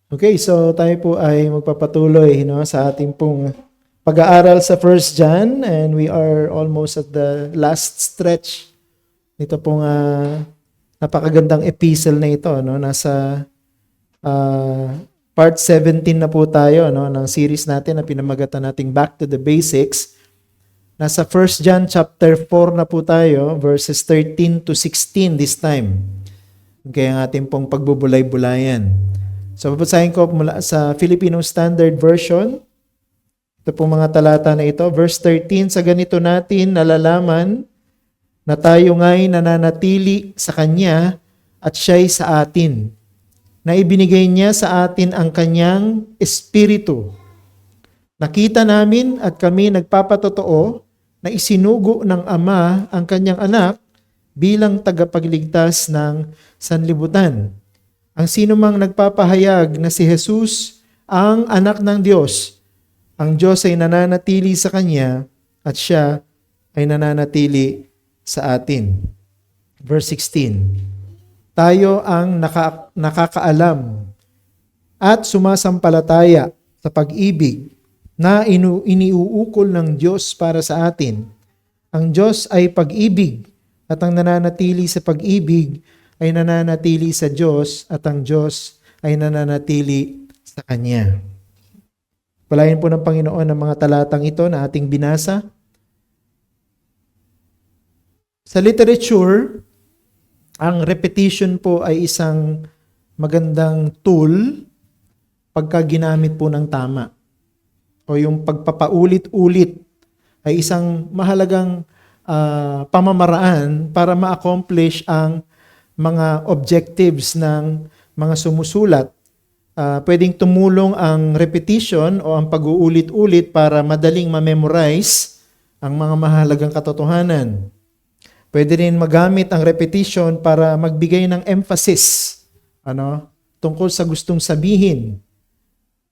Okay, so tayo po ay magpapatuloy sa ating pong pag-aaral sa First John, and we are almost at the last stretch nito pong napakagandang epistle na ito. Nasa part 17 na po tayo ng series natin na pinamagatan nating Back to the Basics. Nasa First John chapter 4 na po tayo, verses 13 to 16 this time. Okay, ang ating pong pagbubulay-bulayan. So, babasahin ko mula sa Filipino Standard Version. Ito pong mga talata na ito. Verse 13, sa ganito natin nalalaman na tayo nga'y nananatili sa Kanya at Siya'y sa atin. Na ibinigay niya sa atin ang Kanyang Espiritu. Nakita namin at kami nagpapatotoo na isinugo ng Ama ang Kanyang anak bilang tagapagligtas ng sanlibutan. Ang sino mang nagpapahayag na si Jesus ang anak ng Diyos, ang Diyos ay nananatili sa Kanya at Siya ay nananatili sa atin. Verse 16, tayo ang nakakaalam at sumasampalataya sa pag-ibig na iniuukol ng Diyos para sa atin. Ang Diyos ay pag-ibig at ang nananatili sa pag-ibig ay nananatili sa Diyos at ang Diyos ay nananatili sa Kanya. Palayan po ng Panginoon ang mga talatang ito na ating binasa. Sa literature, ang repetition po ay isang magandang tool pagka ginamit po ng tama. O yung pagpapaulit-ulit ay isang mahalagang pamamaraan para ma-accomplish ang mga objectives ng mga sumusulat. Pwedeng tumulong ang repetition o ang pag-uulit-ulit para madaling ma-memorize ang mga mahalagang katotohanan. Pwede rin magamit ang repetition para magbigay ng emphasis tungkol sa gustong sabihin.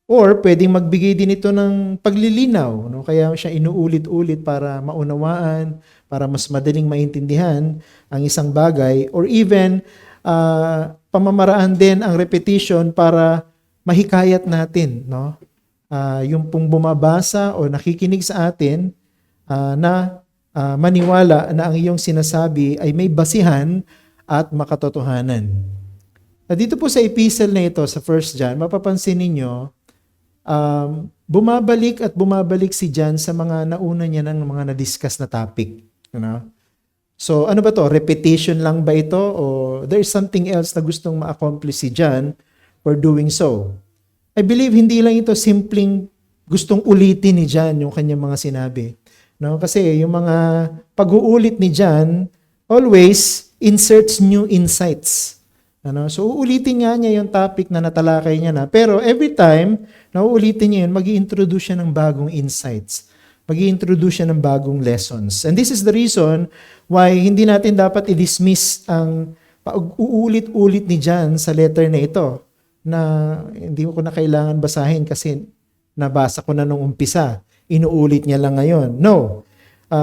Or pwedeng magbigay din ito ng paglilinaw. Kaya siya inuulit-ulit para maunawaan, para mas madaling maintindihan ang isang bagay. Or even, pamamaraan din ang repetition para mahikayat natin. Yung pong bumabasa o nakikinig sa atin na maniwala na ang iyong sinasabi ay may basihan at makatotohanan. Dito po sa epistle na ito, sa 1 John, mapapansin ninyo, bumabalik at bumabalik si John sa mga nauna niya ng mga na-discuss na topic. So, ano ba to? Repetition lang ba ito? O there's something else na gustong ma-accomplish si John for doing so? I believe hindi lang ito simpleng gustong ulitin ni John yung kanyang mga sinabi. Kasi yung mga pag-uulit ni John always inserts new insights. So, uulitin nga niya yung topic na natalakay niya na. Pero every time na uulitin niya yun, mag-i-introduce siya ng bagong insights. Mag-i-introduce siya ng bagong lessons. And this is the reason why hindi natin dapat i-dismiss ang pag-uulit-ulit ni John sa letter na ito na hindi ko na kailangan basahin kasi nabasa ko na nung umpisa. Inuulit niya lang ngayon. No.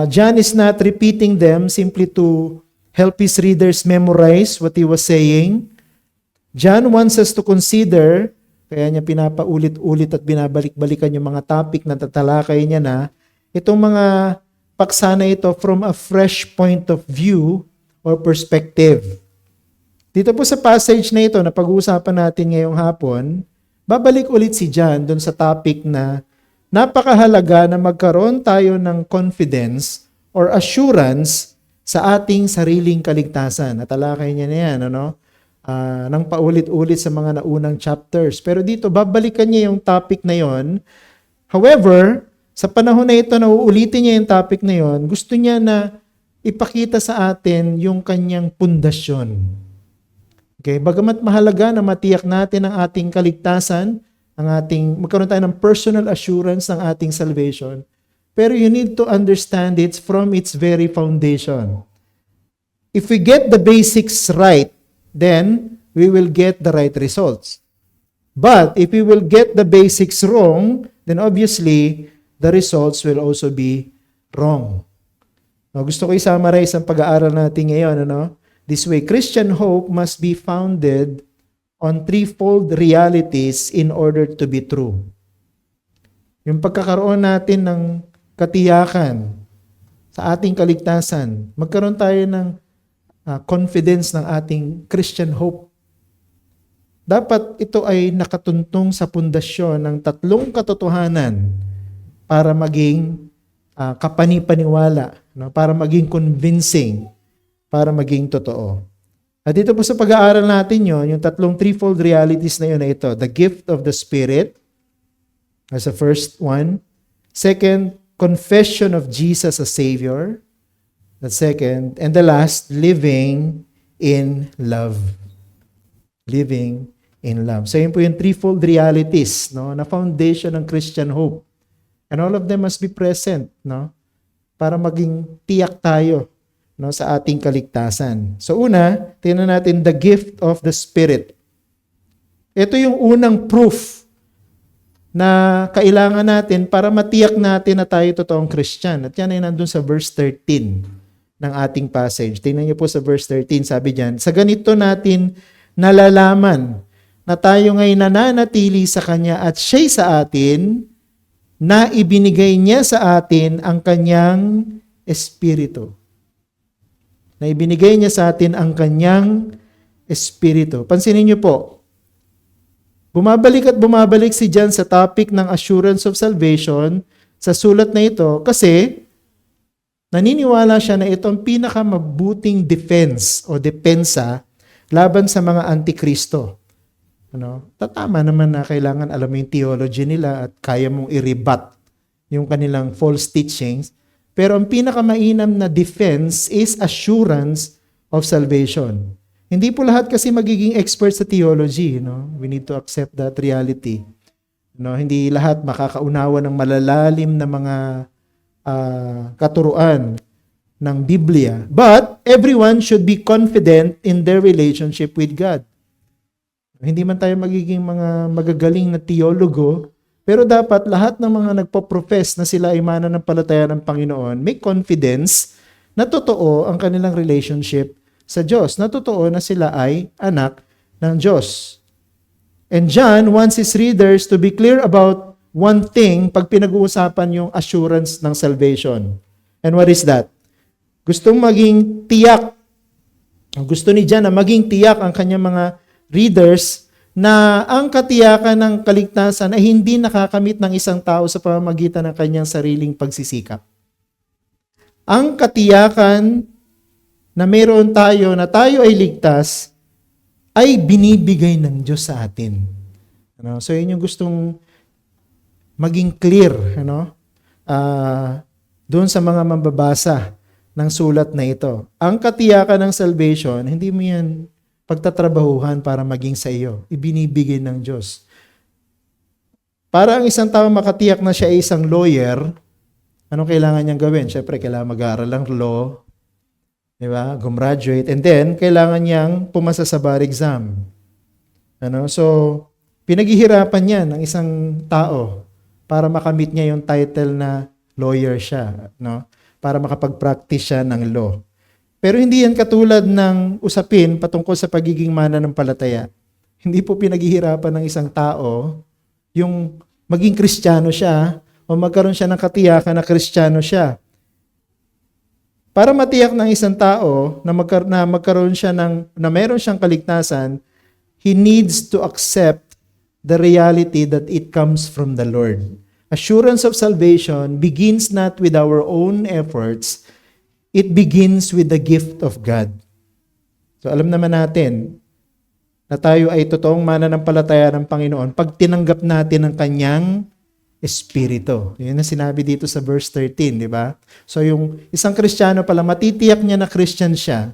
John is not repeating them simply to help his readers memorize what he was saying. John wants us to consider, kaya niya pinapaulit-ulit at binabalik-balikan yung mga topic na tatalakay niya na, itong mga paksa na ito from a fresh point of view or perspective. Dito po sa passage na ito na pag-uusapan natin ngayong hapon, babalik ulit si John dun sa topic na napakahalaga na magkaroon tayo ng confidence or assurance sa ating sariling kaligtasan. Natalakay niya na yan, nang paulit-ulit sa mga naunang chapters. Pero dito, babalikan niya yung topic na yon. However, sa panahon na ito, nauulitin niya yung topic na yon, gusto niya na ipakita sa atin yung kanyang pundasyon. Okay? Bagamat mahalaga na matiyak natin ang ating kaligtasan, magkaroon tayo ng personal assurance ng ating salvation, pero you need to understand it from its very foundation. If we get the basics right, then we will get the right results. But if we will get the basics wrong, then obviously, the results will also be wrong. Gusto ko i-summarize ang pag-aaral natin ngayon. This way, Christian hope must be founded on threefold realities in order to be true. Yung pagkakaroon natin ng katiyakan sa ating kaligtasan, magkaroon tayo ng confidence ng ating Christian hope. Dapat ito ay nakatuntong sa pundasyon ng tatlong katotohanan para maging kapanipaniwala, no? Para maging convincing, para maging totoo. At dito po sa pag-aaral natin yon, yung tatlong threefold realities na yun na ito. The gift of the Spirit, as the first one. Second, confession of Jesus as Savior. The second. And the last, living in love. Living in love. So yun po yung threefold realities, no, na foundation ng Christian hope. And all of them must be present, no, para maging tiyak tayo, no, sa ating kaligtasan. So una, tingnan natin the gift of the Spirit. Ito yung unang proof na kailangan natin para matiyak natin na tayo totoong Christian. At yan ay nandun sa verse 13 ng ating passage. Tingnan niyo po sa verse 13, sabi diyan, sa ganito natin nalalaman na tayo ngay nananatili sa Kanya at siya'y sa atin, na ibinigay niya sa atin ang Kanyang Espiritu. Na ibinigay niya sa atin ang Kanyang Espiritu. Pansinin niyo po, bumabalik at bumabalik si John sa topic ng assurance of salvation sa sulat na ito kasi naniniwala siya na ito ang pinakamabuting defense o depensa laban sa mga antikristo. Tatama naman na kailangan alam mo yung theology nila at kaya mong i-rebut yung kanilang false teachings. Pero ang pinakamainam na defense is assurance of salvation. Hindi po lahat kasi magiging expert sa theology, no? We need to accept that reality. No, hindi lahat makakaunawa ng malalalim na mga katuruan ng Biblia. But everyone should be confident in their relationship with God. Hindi man tayo magiging mga magagaling na teologo, pero dapat lahat ng mga nagpo-profess na sila ay mananampalataya ng Panginoon, may confidence na totoo ang kanilang relationship sa Diyos, na totoo na sila ay anak ng Diyos. And John wants his readers to be clear about one thing pag pinag-uusapan yung assurance ng salvation. And what is that? Gustong maging tiyak. Gusto ni John na maging tiyak ang kanyang mga readers na ang katiyakan ng kaligtasan ay hindi nakakamit ng isang tao sa pamamagitan ng kanyang sariling pagsisikap. Ang katiyakan na meron tayo, na tayo ay ligtas, ay binibigay ng Diyos sa atin. So yun yung gustong maging clear, doon sa mga mambabasa ng sulat na ito. Ang katiyakan ng salvation, hindi mo yan pagtatrabahuhan para maging sa iyo. Ibinibigay ng Diyos. Para ang isang tao makatiyak na siya ay isang lawyer, anong kailangan niyang gawin? Siyempre, kailangan mag-aaral ng law, diba? Gumraduate, and then, kailangan niyang pumasa sa bar exam. So, pinaghihirapan niya ng isang tao para makamit niya yung title na lawyer siya, para makapag-practice siya ng law. Pero hindi yan katulad ng usapin patungkol sa pagiging mananampalataya. Hindi po pinaghihirapan ng isang tao yung maging Kristiyano siya o magkaroon siya ng katiyakan na Kristiyano siya. Para matiyak ng isang tao na magkaroon siya na meron siyang kaligtasan, he needs to accept the reality that it comes from the Lord. Assurance of salvation begins not with our own efforts, it begins with the gift of God. So alam naman natin na tayo ay totoong mananampalataya ng Panginoon pag tinanggap natin ang Kanyang Espiritu. Yun ang sinabi dito sa verse 13, di ba? So yung isang Kristiyano pala, matitiyak niya na Christian siya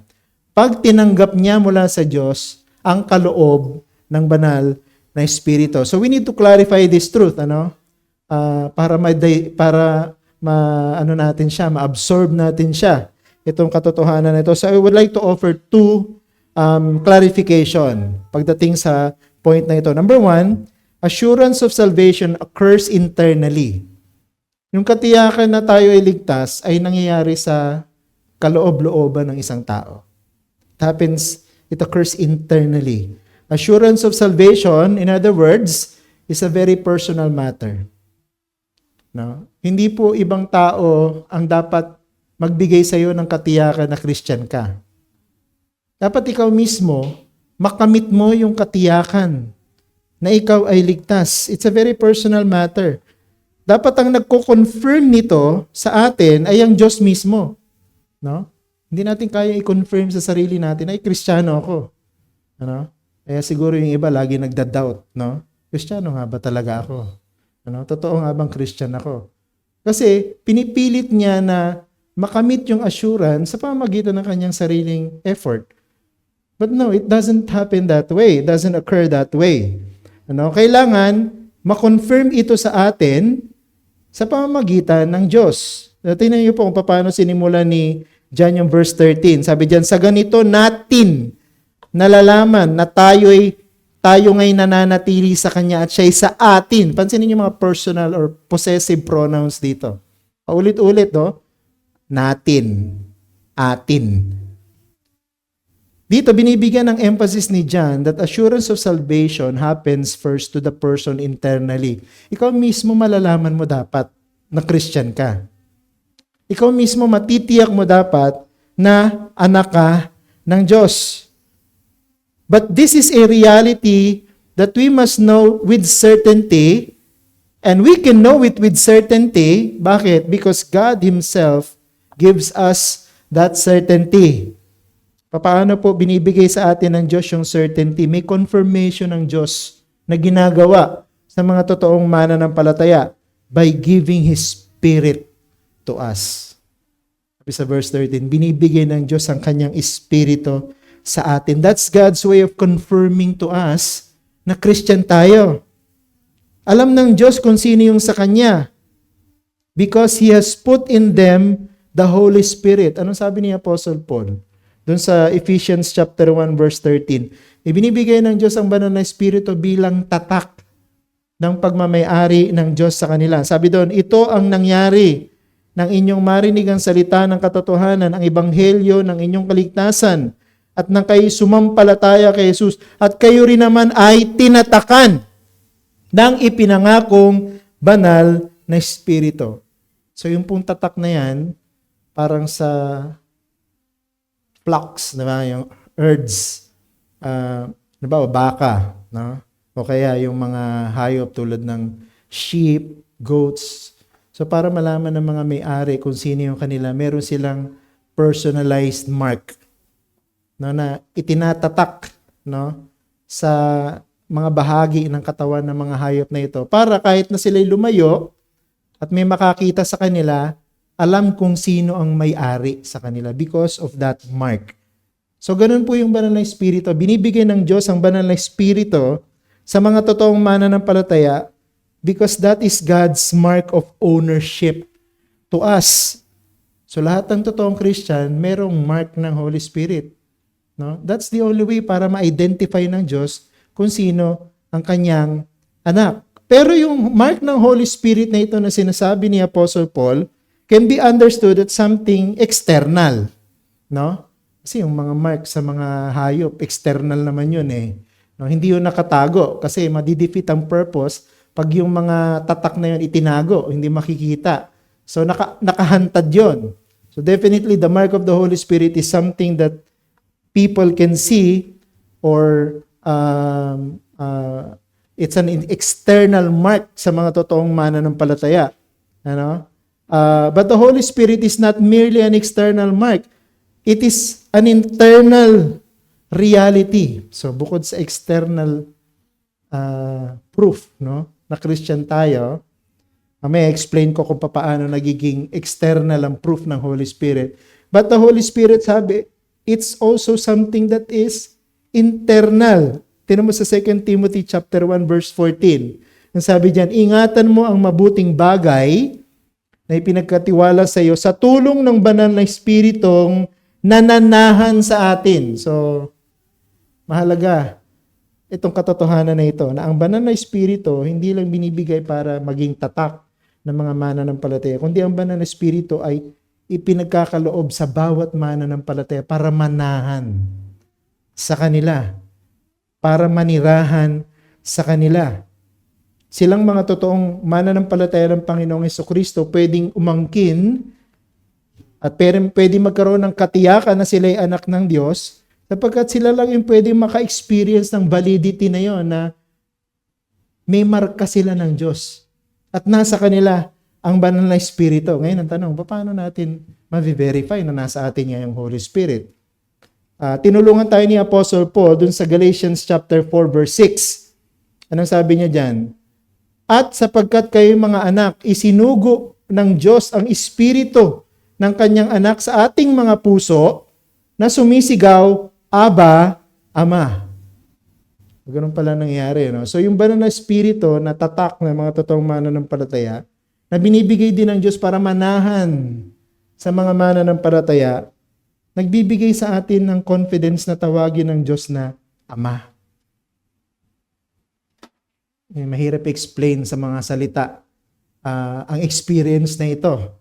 pag tinanggap niya mula sa Diyos ang kaloob ng banal na Espiritu. So we need to clarify this truth, para ma-absorb natin siya, itong katotohanan na ito. So I would like to offer two clarification pagdating sa point na ito. Number one, assurance of salvation occurs internally. Yung katiyakan na tayo ay ligtas ay nangyayari sa kaloob-looban ng isang tao. It occurs internally. Assurance of salvation, in other words, is a very personal matter. No? Hindi po ibang tao ang dapat magbigay sa iyo ng katiyakan na Christian ka. Dapat ikaw mismo, makamit mo yung katiyakan na ikaw ay ligtas. It's a very personal matter. Dapat ang nagko-confirm nito sa atin ay ang Diyos mismo. No? Hindi natin kaya i-confirm sa sarili natin, ay Kristiyano ako. Ano? Kaya siguro yung iba lagi nagda-doubt, no? Kristiyano nga ba talaga ako? Ano? Totoo nga bang Christian ako? Kasi pinipilit niya na makamit yung assurance sa pamamagitan ng kanyang sariling effort. But no, it doesn't happen that way. It doesn't occur that way. Ano? Kailangan ma-confirm ito sa atin sa pamamagitan ng Diyos. Tingnan niyo po kung paano sinimula ni John yung verse 13. Sabi diyan, sa ganito natin nalalaman na tayo ngayon nananatili sa Kanya at siya'y sa atin. Pansinin niyo mga personal or possessive pronouns dito. Paulit-ulit, no? Natin. Atin. Dito, binibigyan ng emphasis ni John that assurance of salvation happens first to the person internally. Ikaw mismo malalaman mo dapat na Christian ka. Ikaw mismo matitiyak mo dapat na anak ka ng Diyos. But this is a reality that we must know with certainty, and we can know it with certainty. Bakit? Because God Himself gives us that certainty. Paano po binibigay sa atin ng Diyos yung certainty? May confirmation ng Diyos na ginagawa sa mga totoong mananampalataya by giving His Spirit to us. Sabi sa verse 13, binibigay ng Diyos ang Kanyang Espiritu sa atin. That's God's way of confirming to us na Christian tayo. Alam ng Diyos kung sino yung sa Kanya because He has put in them the Holy Spirit. Anong sabi ni Apostle Paul? Doon sa Ephesians chapter 1 verse 13. Ibinibigay ng Diyos ang banal na Espiritu bilang tatak ng pagmamayari ng Diyos sa kanila. Sabi doon, ito ang nangyari ng inyong marinig ang salita ng katotohanan, ang ebanghelyo ng inyong kaligtasan, at nang kayo sumampalataya kay Jesus, at kayo rin naman ay tinatakan ng ipinangakong banal na Espiritu. So yung pong tatak na yan, parang sa flocks, diba? Yung herds, diba? Baka, no? O kaya yung mga hayop tulad ng sheep, goats. So para malaman ng mga may-ari kung sino yung kanila, meron silang personalized mark, no, na itinatatak, no, sa mga bahagi ng katawan ng mga hayop na ito para kahit na sila'y lumayo at may makakita sa kanila, alam kung sino ang may-ari sa kanila because of that mark. So ganun po yung banal na Espiritu. Binibigay ng Diyos ang banal na Espiritu sa mga totoong mananampalataya because that is God's mark of ownership to us. So lahat ng totoong Christian, merong mark ng Holy Spirit. No? That's the only way para ma-identify ng Diyos kung sino ang kanyang anak. Pero yung mark ng Holy Spirit na ito na sinasabi ni Apostle Paul can be understood as something external. No? Kasi yung mga mark sa mga hayop, external naman yun eh. No? Hindi yun nakatago kasi madidefeat ang purpose pag yung mga tatak na yun itinago, hindi makikita. So nakahantad yun. So definitely the mark of the Holy Spirit is something that people can see, or it's an external mark sa mga totoong mananampalataya. Ano? But the Holy Spirit is not merely an external mark. It is an internal reality. So bukod sa external proof, no, na Christian tayo, may explain ko kung paano nagiging external ang proof ng Holy Spirit. But the Holy Spirit, sabi, it's also something that is internal. Tingnan mo sa 2 Timothy chapter 1 verse 14. Ang sabi diyan, ingatan mo ang mabuting bagay na ipinagkatiwala sa iyo sa tulong ng banal na Espiritong nananahan sa atin. So, mahalaga itong katotohanan na ito, na ang banal na Espiritu hindi lang binibigay para maging tatak ng mga mananampalataya, kundi ang banal na Espiritu ay ipinagkakaloob sa bawat mananampalataya para manahan sa kanila. para manirahan sa kanila. Silang mga totoong mananampalataya ng Panginoong Hesukristo pwedeng umangkin at pwedeng magkaroon ng katiyakan na sila ay anak ng Diyos sapagkat sila lang yung pwedeng maka-experience ng validity na yon na may marka sila ng Diyos at nasa kanila ang banal na Espiritu. Ngayon ang tanong, paano natin ma-verify na nasa atin niya yung Holy Spirit? Tinulungan tayo ni Apostle Paul dun sa Galatians chapter 4 verse 6. Anong sabi niya dyan? At sapagkat kayo mga anak, isinugo ng Diyos ang Espiritu ng kanyang anak sa ating mga puso na sumisigaw, Aba, Ama. Ganun pala nangyayari. No? So yung banal na Espiritu na tatak ng mga totoong mananampalataya na binibigay din ng Diyos para manahan sa mga mananampalataya, nagbibigay sa atin ng confidence na tawagin ng Diyos na Ama. Mahirap explain sa mga salita ang experience na ito.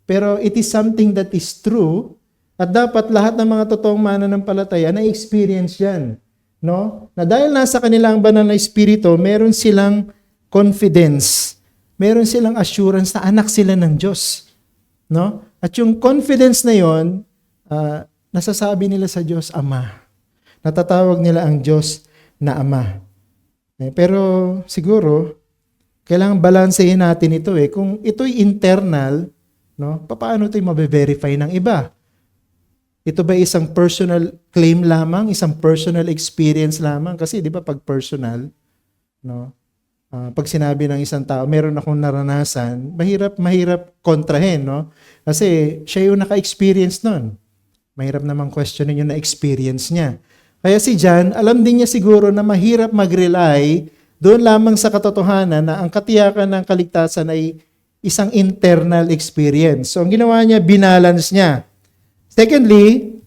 Pero it is something that is true at dapat lahat ng mga totoong mananampalataya na experience yan. No? Na dahil nasa kanila ang banal na Espiritu, meron silang confidence. Meron silang assurance na anak sila ng Diyos. No? At yung confidence na yon, nasasabi nila sa Diyos, Ama. Natatawag nila ang Diyos na Ama. Pero siguro, kailangan balansehin natin ito Kung ito'y internal, no, paano ito'y mabe-verify ng iba? Ito ba isang personal claim lamang, isang personal experience lamang? Kasi di ba pag personal, no, pag sinabi ng isang tao, meron akong naranasan, mahirap kontrahin, no? Kasi siya yung naka-experience nun. Mahirap namang questionin yung na-experience niya. Kaya si John, alam din niya siguro na mahirap mag-rely doon lamang sa katotohanan na ang katiyakan ng kaligtasan ay isang internal experience. So ang ginawa niya, binalance niya. Secondly,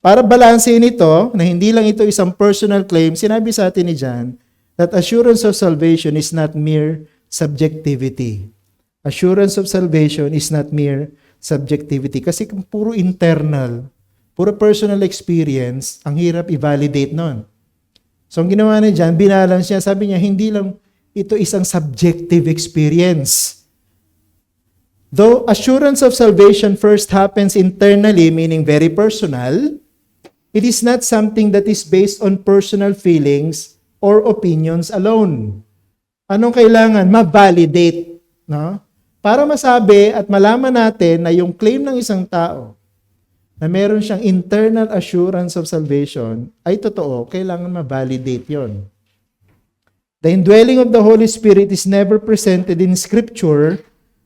para balansehin ito, na hindi lang ito isang personal claim, sinabi sa atin ni John that assurance of salvation is not mere subjectivity. Assurance of salvation is not mere subjectivity. Kasi kung puro internal, puro personal experience, ang hirap i-validate nun. So, ang ginawa niya dyan, binalance niya, sabi niya, hindi lang ito isang subjective experience. Though assurance of salvation first happens internally, meaning very personal, it is not something that is based on personal feelings or opinions alone. Anong kailangan? Ma-validate. No? Para masabi at malaman natin na yung claim ng isang tao na meron siyang internal assurance of salvation ay totoo, kailangan ma-validate yon. The indwelling of the Holy Spirit is never presented in Scripture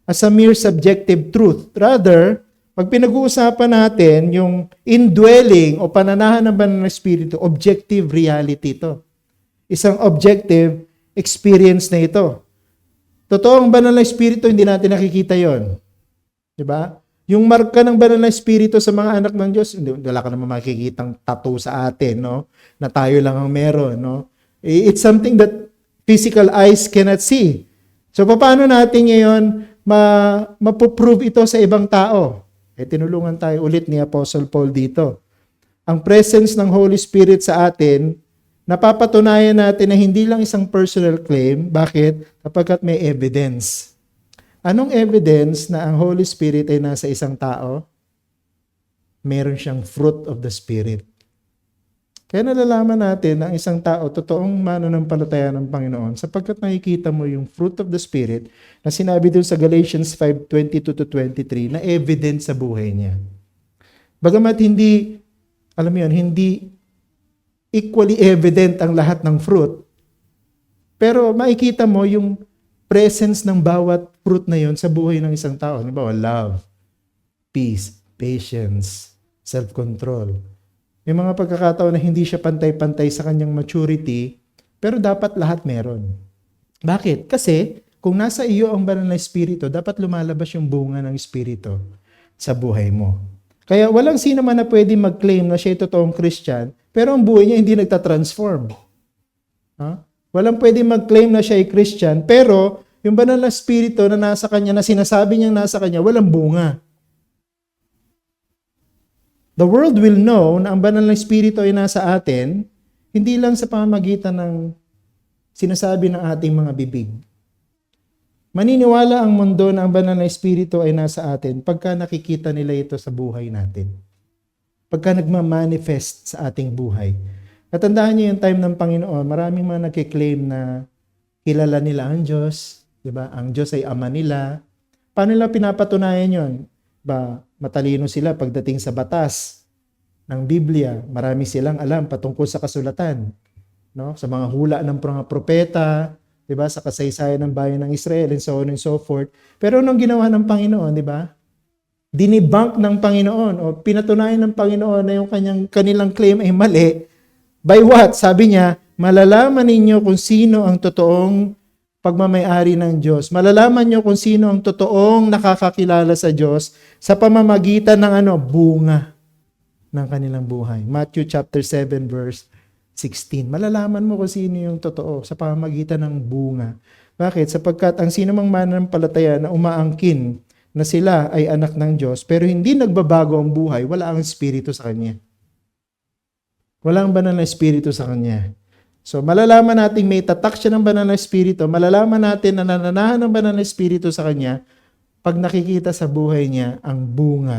as a mere subjective truth. Rather, pag pinag-uusapan natin yung indwelling o pananahan ng banal na Espiritu, objective reality ito. Isang objective experience na ito. Totoo ang banal na Espiritu, hindi natin nakikita yon. Diba? Yung marka ng banal na Espiritu sa mga anak ng Diyos, wala ka naman makikitang tattoo sa atin, no? Na tayo lang ang meron, no? It's something that physical eyes cannot see. So, paano natin ngayon mapuprove ito sa ibang tao? Tinulungan tayo ulit ni Apostle Paul dito. Ang presence ng Holy Spirit sa atin, napapatunayan natin na hindi lang isang personal claim. Bakit? Kapagkat may evidence. Anong evidence na ang Holy Spirit ay nasa isang tao? Meron siyang fruit of the Spirit. Kaya nalalaman natin na ang isang tao, totoong mananampalataya ng Panginoon, sapagkat nakikita mo yung fruit of the Spirit na sinabi doon sa Galatians 5:22-23 na evidence sa buhay niya. Bagamat hindi, alam mo yun, hindi equally evident ang lahat ng fruit, pero makikita mo yung presence ng bawat fruit na yon sa buhay ng isang tao. Halimbawa, love, peace, patience, self-control. May mga pagkakataon na hindi siya pantay-pantay sa kanyang maturity, pero dapat lahat meron. Bakit? Kasi kung nasa iyo ang banal na Espiritu, dapat lumalabas yung bunga ng Espiritu sa buhay mo. Kaya walang sino man na pwede mag-claim na siya ay totoong Christian, pero ang buhay niya hindi nagtatransform. Walang pwede mag-claim na siya ay Christian, pero yung banal na Espiritu na nasa kanya, na sinasabi niyang nasa kanya, walang bunga. The world will know na ang banal na Espiritu ay nasa atin, Hindi lang sa pamamagitan ng sinasabi ng ating mga bibig. Maniniwala ang mundo na ang banal na espiritu ay nasa atin pagka nakikita nila ito sa buhay natin. Pagka nagmamanifest sa ating buhay. At tandaan niyo yung time ng Panginoon, maraming mga nagkiklaim na kilala nila ang Diyos, di ba? Ang Diyos ay ama nila. Paano nila pinapatunayan yon? Ba, matalino sila pagdating sa batas ng Biblia. Marami silang alam patungkol sa kasulatan, no? Sa mga hula ng mga propeta, di ba? Sa kasaysayan ng bayan ng Israel and so on and so forth. Pero anong ginawa ng Panginoon, di ba? Dinibunk ng Panginoon o pinatunayan ng Panginoon na yung kanilang claim ay mali. By what? Sabi niya, malalaman ninyo kung sino ang totoong pagmamayari ng Diyos. Malalaman niyo kung sino ang totoong nakakakilala sa Diyos sa pamamagitan ng bunga ng kanilang buhay. Matthew chapter 7 verse 16. Malalaman mo kung sino yung totoo sa pamamagitan ng bunga. Bakit? Sapagkat ang sino mang mananampalataya na umaangkin na sila ay anak ng Diyos pero hindi nagbabago ang buhay, wala ang espiritu sa kanya. Walang banal na espiritu sa kanya. So, malalaman natin may tatak siya ng banal na espiritu, malalaman natin na nananahan ng banal na espiritu sa kanya pag nakikita sa buhay niya ang bunga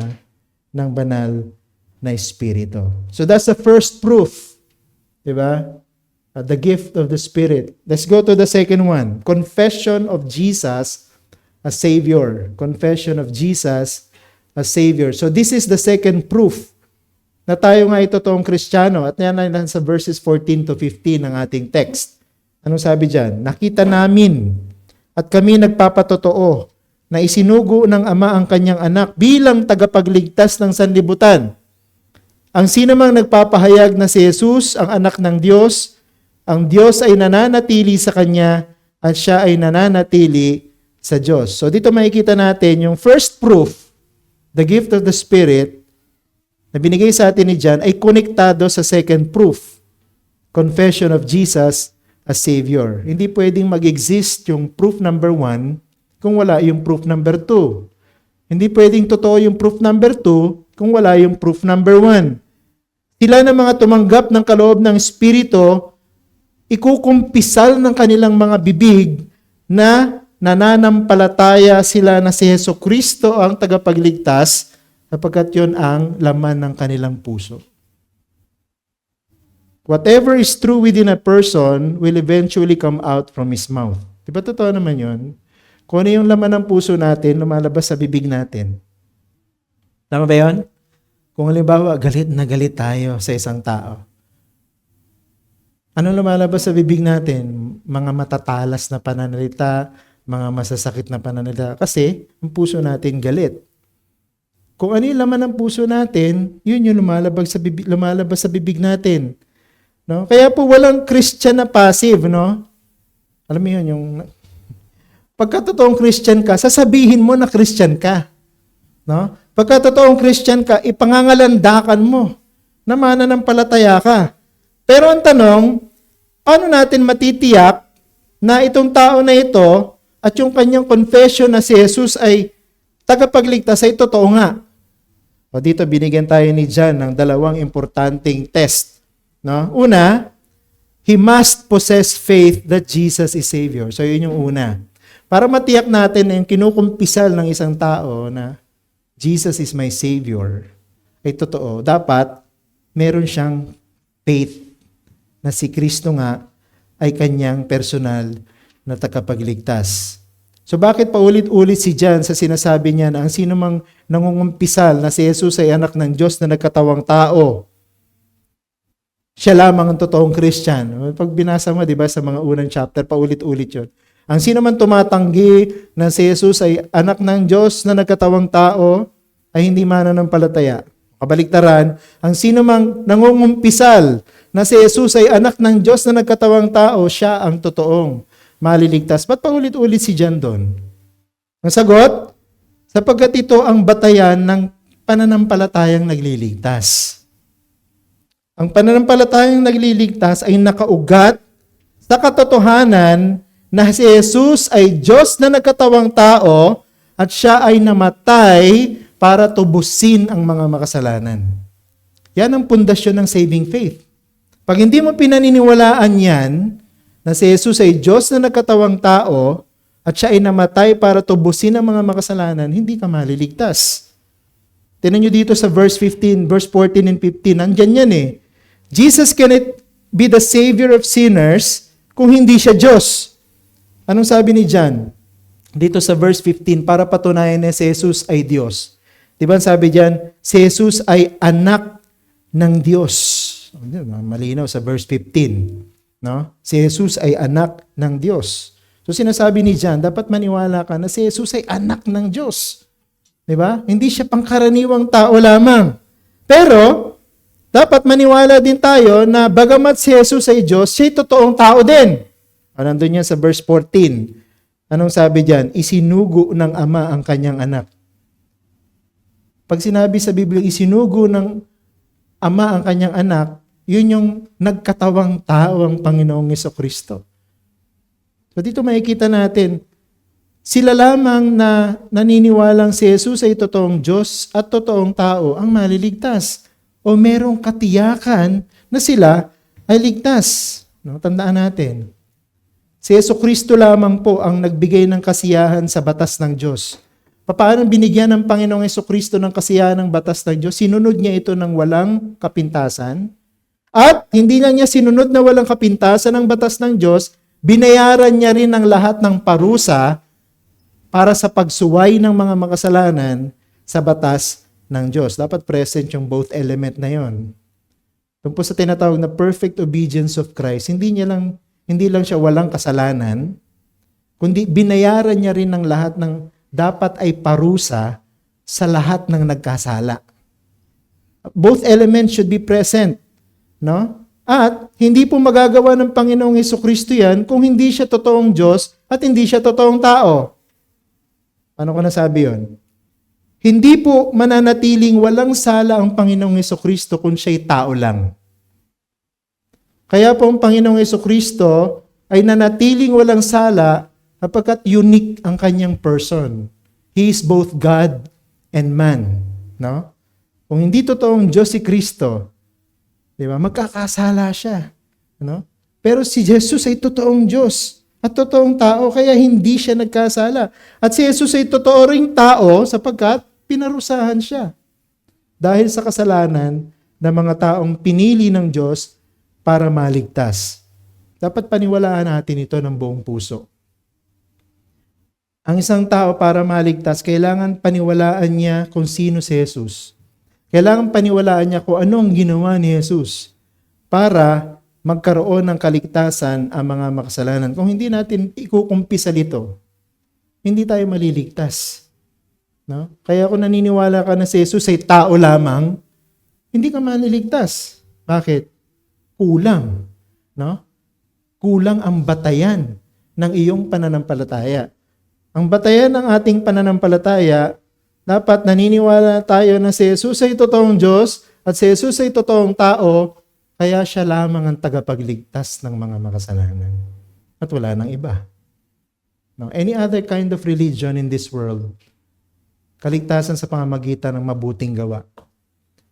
ng banal na espiritu. So, that's the first proof. Diba? The gift of the Spirit. Let's go to the second one. Confession of Jesus as Savior. Confession of Jesus as Savior. So, this is the second proof na tayo nga ay totoong Kristiyano. At yan ay sa verses 14 to 15 ng ating text. Anong sabi dyan? Nakita namin at kami nagpapatotoo na isinugo ng Ama ang kanyang anak bilang tagapagligtas ng sanlibutan. Ang sinamang nagpapahayag na si Jesus ang anak ng Diyos, ang Diyos ay nananatili sa kanya at siya ay nananatili sa Diyos. So dito makikita natin yung first proof, the gift of the Spirit, na binigay sa atin ni John ay konektado sa second proof, confession of Jesus as Savior. Hindi pwedeng mag-exist yung proof number 1 kung wala yung proof number 2. Hindi pwedeng totoo yung proof number 2 kung wala yung proof number 1. Sila na mga tumanggap ng kaloob ng Espiritu, ikukumpisal ng kanilang mga bibig na nananampalataya sila na si Jesucristo ang tagapagligtas sapagkat yun ang laman ng kanilang puso. Whatever is true within a person will eventually come out from his mouth. Di ba totoo naman yun? Kung ano yung laman ng puso natin, lumalabas sa bibig natin. Tama ba yun? Kung halimbawa, galit na galit tayo sa isang tao. Anong lumalabas sa bibig natin? Mga matatalas na pananalita, mga masasakit na pananalita. Kasi, ang puso natin galit. Kung ano yung laman ng puso natin, yun yung lumalabas sa bibig natin. No? Kaya po walang Christian na passive, no? Alam mo yun, yung pagka totoong Christian ka, sasabihin mo na Christian ka. No? Pagka totoong Christian ka, ipangangalandakan mo na mananampalataya ka. Pero ang tanong, paano natin matitiyak na itong tao na ito at yung kanyang confession na si Jesus ay tagapagligtas ay totoo nga? O dito binigyan tayo ni John ng dalawang importanteng test. No? Una, he must possess faith that Jesus is Savior. So yun yung una. Para matiyak natin na yung kinukumpisal ng isang tao na Jesus is my Savior ay totoo. Dapat meron siyang faith na si Kristo nga ay kanyang personal na tagapagligtas. So bakit paulit-ulit si John sa sinasabi niya na ang sino mang nangungumpisal na si Jesus ay anak ng Diyos na nagkatawang tao, siya lamang ang totoong Christian. Pag binasa mo, di ba, sa mga unang chapter, paulit-ulit yun. Ang sino man tumatanggi na si Jesus ay anak ng Diyos na nagkatawang tao, ay hindi mananampalataya. Kabaliktaran, ang sino mang nangungumpisal na si Jesus ay anak ng Diyos na nagkatawang tao, siya ang totoong maliligtas. Ba't paulit-ulit si John doon? Ang sagot, sapagkat ito ang batayan ng pananampalatayang nagliligtas. Ang pananampalatayang nagliligtas ay nakaugat sa katotohanan na si Jesus ay Diyos na nagkatawang tao at siya ay namatay para tubusin ang mga makasalanan. Yan ang pundasyon ng saving faith. Pag hindi mo pinaniniwalaan yan, na si Jesus ay Diyos na nagkatawang tao, at siya ay namatay para tubusin ang mga makasalanan, hindi ka maliligtas. Tingnan nyo dito sa verse 15, verse 14 and 15, nandyan yan eh. Jesus cannot be the Savior of sinners kung hindi siya Diyos. Anong sabi ni John? Dito sa verse 15, para patunayan na si Jesus ay Diyos. Diba sabi diyan, si Jesus ay anak ng Diyos. Malinaw sa verse 15. No? Si Jesus ay anak ng Diyos. So sinasabi ni John, dapat maniwala ka na si Jesus ay anak ng Diyos. Diba? Hindi siya pangkaraniwang tao lamang. Pero, dapat maniwala din tayo na bagamat si Jesus ay Diyos, siya'y totoong tao din. Nandun yan sa verse 14. Anong sabi diyan? Isinugo ng Ama ang kanyang anak. Pag sinabi sa Biblia, isinugo ng Ama ang kanyang anak, yun yung nagkatawang tao ang Panginoong Jesucristo. So dito makikita natin, sila lamang na naniniwalang si Jesus ay totoong Diyos at totoong tao ang maliligtas. O merong katiyakan na sila ay ligtas. No, tandaan natin. Si Jesucristo lamang po ang nagbigay ng kasiyahan sa batas ng Diyos. Paano binigyan ng Panginoong Jesucristo ng kasiyahan ng batas ng Diyos? Sinunod niya ito ng walang kapintasan. At hindi lang niya sinunod na walang kapintasan ng batas ng Diyos, binayaran niya rin ang lahat ng parusa para sa pagsuway ng mga makasalanan sa batas ng Diyos. Dapat present yung both element na yon. Tungkol sa tinatawag na perfect obedience of Christ, hindi lang siya walang kasalanan, kundi binayaran niya rin ng lahat ng dapat ay parusa sa lahat ng nagkasala. Both elements should be present, no? At hindi po magagawa ng Panginoong Jesucristo yan kung hindi siya totoong Diyos at hindi siya totoong tao. Ano ko nasabi yon? Hindi po mananatiling walang sala ang Panginoong Jesucristo kung siya'y tao lang. Kaya po ang Panginoong Jesucristo ay nanatiling walang sala kapagkat unique ang kanyang person. He is both God and man. No? Kung hindi totoong Diyos si Kristo, di ba, magkakasala siya. No? Pero si Jesus ay totoong Diyos at totoong tao, kaya hindi siya nagkasala. At si Jesus ay totoo ring tao sapagkat pinarusahan siya. Dahil sa kasalanan ng mga taong pinili ng Diyos para maligtas. Dapat paniwalaan natin ito ng buong puso. Ang isang tao para maligtas, kailangan paniwalaan niya kung sino si Jesus. Kailangan paniwalaan niya kung ano ang ginawa ni Jesus para magkaroon ng kaligtasan ang mga makasalanan. Kung hindi natin ikukumpisal ito, hindi tayo maliligtas. No? Kaya kung naniniwala ka na si Jesus ay tao lamang, hindi ka maliligtas. Bakit? Kulang. No? Kulang ang batayan ng iyong pananampalataya. Ang batayan ng ating pananampalataya, dapat naniniwala tayo na si Jesus ay totoong Diyos at si Jesus ay totoong tao, kaya siya lamang ang tagapagligtas ng mga makasalanan. At wala nang iba. No, any other kind of religion in this world, kaligtasan sa pamamagitan ng mabuting gawa.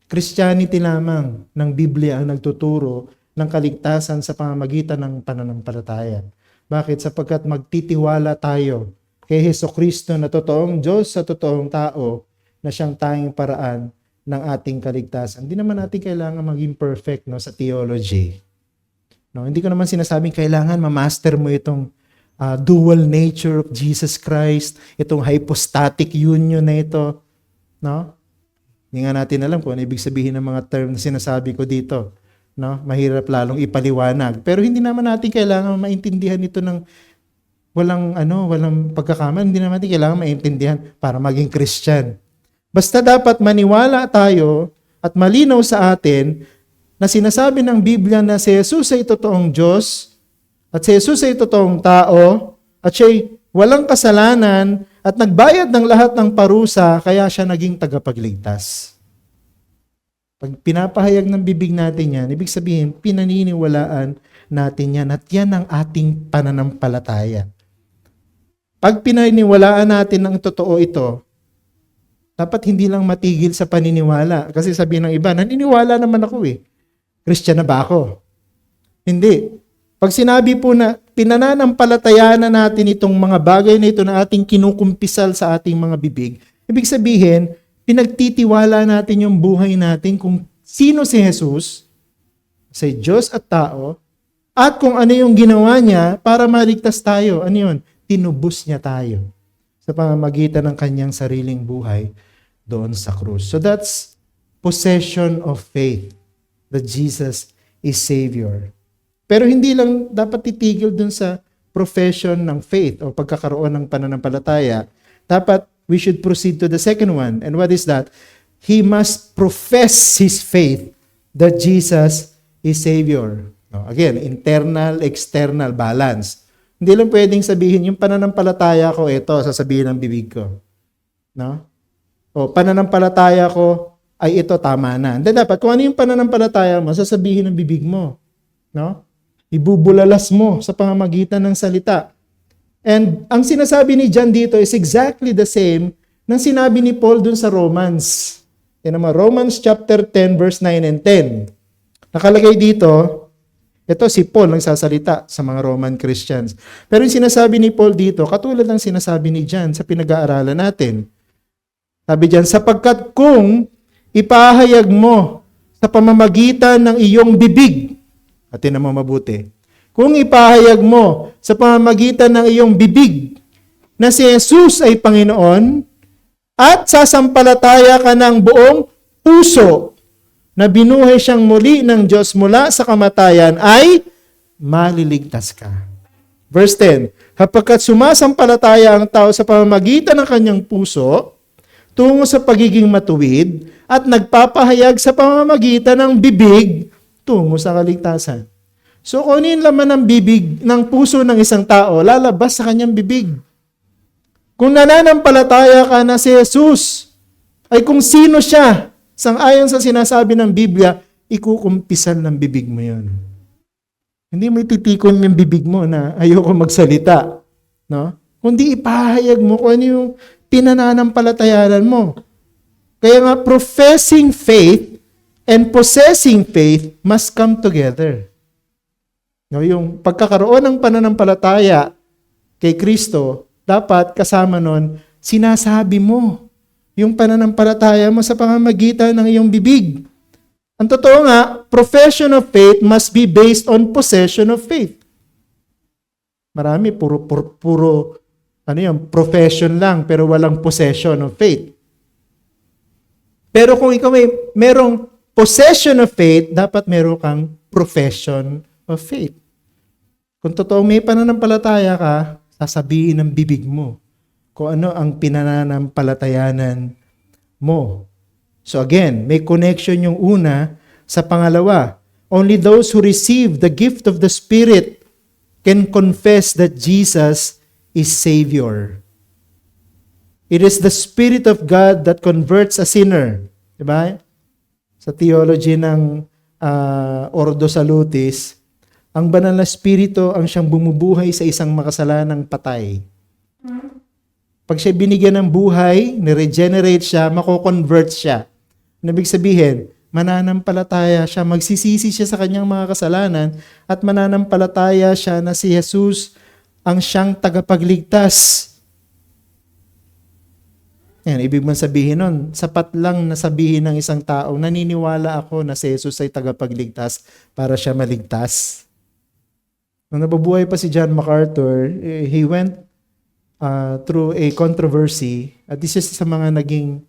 Christianity lamang ng Biblia ang nagtuturo ng kaligtasan sa pamamagitan ng pananampalataya. Bakit? Sapagkat magtitiwala tayo kay Jesucristo na totoong Diyos sa totoong tao na siyang tanging paraan ng ating kaligtasan. Hindi naman natin kailangan maging perfect sa theology. No, hindi ko naman sinasabing kailangan ma-master mo itong dual nature of Jesus Christ, itong hypostatic union na ito. No? Hindi nga natin alam kung ano ibig sabihin ng mga term na sinasabi ko dito. No? Mahirap lalong ipaliwanag. Pero hindi naman natin kailangan maintindihan ito ng walang pagkakamali. Hindi naman natin kailangan maintindihan para maging Christian. Basta dapat maniwala tayo at malinaw sa atin na sinasabi ng Biblia na si Jesus ay totoong Diyos at si Jesus ay totoong tao at siya'y walang kasalanan at nagbayad ng lahat ng parusa kaya siya naging tagapagligtas. Pag pinapahayag ng bibig natin yan, ibig sabihin, pinaniniwalaan natin yan at yan ang ating pananampalataya. Pag pinaniniwalaan natin ng totoo ito, dapat hindi lang matigil sa paniniwala. Kasi sabihin ng iba, naniniwala naman ako eh. Christian na ba ako? Hindi. Pag sinabi po na pinananampalatayaan na natin itong mga bagay na ito na ating kinukumpisal sa ating mga bibig, ibig sabihin, pinagtitiwala natin yung buhay natin kung sino si Jesus, si Diyos at tao, at kung ano yung ginawa niya para maligtas tayo. Ano yun? Tinubos niya tayo sa pamamagitan ng kanyang sariling buhay doon sa krus. So that's possession of faith that Jesus is Savior. Pero hindi lang dapat titigil dun sa profession ng faith o pagkakaroon ng pananampalataya. Dapat we should proceed to the second one. And what is that? He must profess his faith that Jesus is Savior. No, again, internal, external balance. Hindi lang pwedeng sabihin, yung pananampalataya ko, ito, sasabihin ng bibig ko. No? O, pananampalataya ko, ay ito, tama na. Hindi dapat, kung ano yung pananampalataya mo, sasabihin ng bibig mo. No? Ibubulalas mo sa pamamagitan ng salita. And ang sinasabi ni John dito is exactly the same ng sinabi ni Paul dun sa Romans. Yan naman, Romans chapter 10, verse 9 and 10. Nakalagay dito, ito si Paul nagsasalita sa mga Roman Christians. Pero yung sinasabi ni Paul dito, katulad ng sinasabi ni John sa pinag-aaralan natin. Sabi diyan, sapagkat kung ipahayag mo sa pamamagitan ng iyong bibig, atin naman mabuti, kung ipahayag mo sa pamamagitan ng iyong bibig na si Jesus ay Panginoon at sasampalataya ka ng buong puso na binuhay siyang muli ng Diyos mula sa kamatayan, ay maliligtas ka. Verse 10, kapagkat sumasampalataya ang tao sa pamamagitan ng kanyang puso tungo sa pagiging matuwid at nagpapahayag sa pamamagitan ng bibig tungo sa kaligtasan. So kung ano yung laman ng bibig, ng puso ng isang tao, lalabas sa kanyang bibig. Kung nananampalataya ka na si Jesus, ay kung sino siya, sang-ayon sa sinasabi ng Biblia, ikukumpisan ng bibig mo yun. Hindi mo ititikon yung bibig mo na ayoko magsalita. No? Kundi ipahayag mo kung ano yung pinananampalatayanan mo. Kaya nga, professing faith and possessing faith must come together. No, yung pagkakaroon ng pananampalataya kay Kristo, dapat kasama nun, sinasabi mo yung pananampalataya mo sa pamamagitan ng iyong bibig. Ang totoo nga, profession of faith must be based on possession of faith. Marami, puro profession lang, pero walang possession of faith. Pero kung ikaw merong possession of faith, dapat meron kang profession of faith. Kung totoo may pananampalataya ka, sasabihin ng bibig mo kung ano ang pinananampalatayanan mo. So again, may connection yung una sa pangalawa. Only those who receive the gift of the Spirit can confess that Jesus is Savior. It is the Spirit of God that converts a sinner. Diba? Sa theology ng Ordo Salutis, ang banal na Espiritu ang siyang bumubuhay sa isang makasalanang patay. Pag siya binigyan ng buhay, ni-regenerate siya, mako-convert siya. Ibig sabihin, mananampalataya siya, magsisisi siya sa kanyang mga kasalanan, at mananampalataya siya na si Jesus ang siyang tagapagligtas. Yan, ibig man sabihin nun, sapat lang na sabihin ng isang tao, naniniwala ako na si Jesus ay tagapagligtas para siya maligtas. Nung nabubuhay pa si John MacArthur, he went through a controversy, at this is sa mga naging